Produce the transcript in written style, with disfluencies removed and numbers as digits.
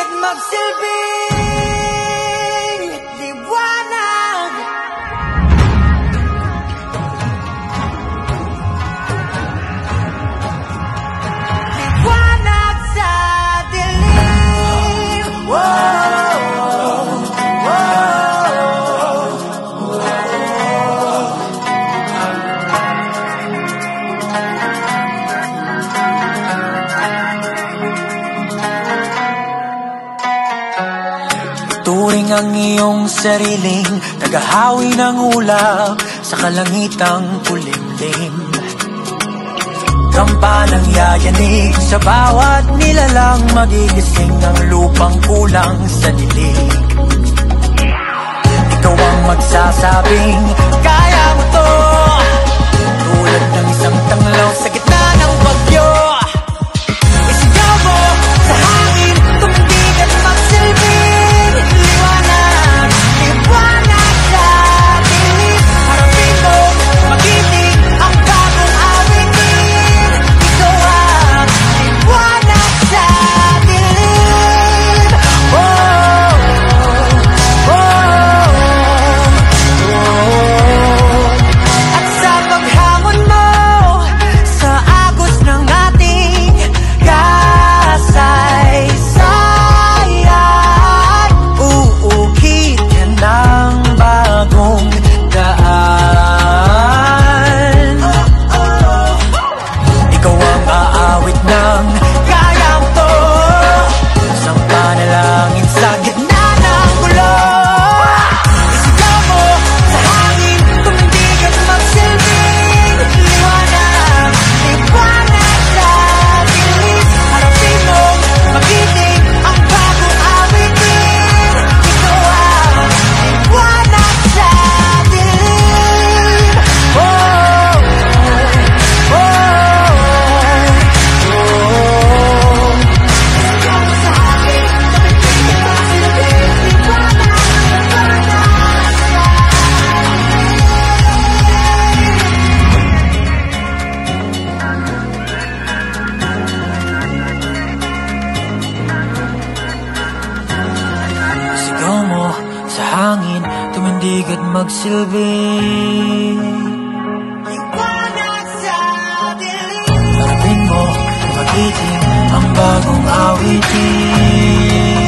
tumindig at magsilbing liwanag. Liwanag sa dilim. Turing ang iyong sariling tagahawi ng ulap sa kalangitang kulimlim. Kampanang yayanig sa bawat nilalang, magigising ang lupang kulang sa dilig. Ikaw ang magsasabing kaya mo to, tulad ng isang tanglaw sa gitna ng bagyo. Isigaw mo sa hangin, tumindig at magsilbing liwanag. Liwanag sa dilim, harapin mo, magiting ang bagong awitin. Ikaw ang liwanag sa dilim. At sa paghamon mo sa agos ng ating kasaysayan, uukit ka ng bagong daan. Ikaw ang aawit ng kaya mo to, isang panalangin sa gitna ng gulo. Isigaw mo sa hangin, tumindig at magsilbing liwanag. Liwanag sa dilim, harapin mo, magiting ang bagong awitin. Ikaw ang liwanag sa dilim. Sigaw mo sa hangin, tumindig at magsilbing liwanag sa dilim. Harapin mo, magiting ang bagong awitin.